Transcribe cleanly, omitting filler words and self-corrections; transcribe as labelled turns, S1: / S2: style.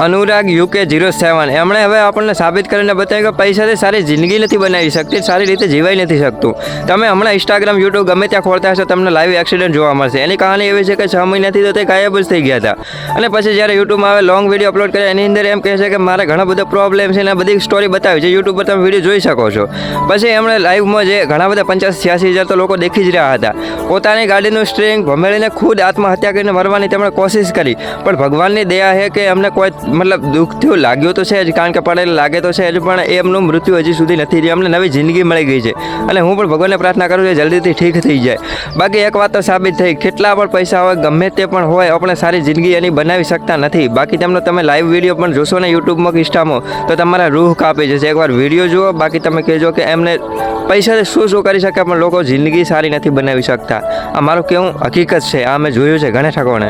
S1: Anurag UK07 એમણે હવે આપણને સાબિત કરીને બતાવ્યું કે પૈસાથી સારી જિંદગી નથી બનાવી શકતી, સારી રીતે જીવાઈ નથી શકતું. તમે હમણાં ઇન્સ્ટાગ્રામ, યુટ્યુબ ગમે ત્યાં ખોલતા હશો, તમને લાઈવ એક્સિડન્ટ જોવા મળશે. એની કહાની એવી છે કે 6 મહિનાથી તો તે ગાયબ જ થઈ ગયા હતા. અને પછી જ્યારે યુટ્યુબમાં હવે લોંગ વિડીયો અપલોડ કર્યા, એની અંદર એમ કહે છે કે મારે ઘણા બધા પ્રોબ્લેમ છે અને બધી સ્ટોરી બતાવી છે. યુટ્યુબ પર તમે વિડીયો જોઈ શકો છો. પછી એમણે લાઈવમાં જે ઘણા બધા 85-86 હજાર તો લોકો દેખી જ રહ્યા હતા. પોતાની ગાડીનું સ્ટ્રિંગ ભમેડીને ખુદ આત્મહત્યા કરીને મરવાની તેમણે કોશિશ કરી, પણ ભગવાનની દયા છે કે એમને કોઈ દુઃખ થયું, લાગ્યું તો છે જ, કારણ કે પડેલ લાગે તો છે જ, પણ એમનું મૃત્યુ હજી સુધી નથી થયું. એમને નવી જિંદગી મળી ગઈ છે અને હું પણ ભગવાનને પ્રાર્થના કરું છું જલ્દીથી ઠીક થઈ જાય. બાકી એક વાત તો સાબિત થઈ, કેટલા પણ પૈસા હોય, ગમે તે પણ હોય, આપણે સારી જિંદગી એની બનાવી શકતા નથી. બાકી તેમનો તમે લાઈવ વિડીયો પણ જોશો ને યુટ્યુબમાં કે ઇન્સ્ટામાં, તો તમારા રૂહ કાપી જશે. એકવાર વિડીયો જુઓ, બાકી તમે કહેજો કે એમને પૈસાથી શું કરી શકે, પણ લોકો જિંદગી સારી નથી બનાવી શકતા. આ મારું કેવું હકીકત છે, આ મેં જોયું છે ઘણા ઠકોને.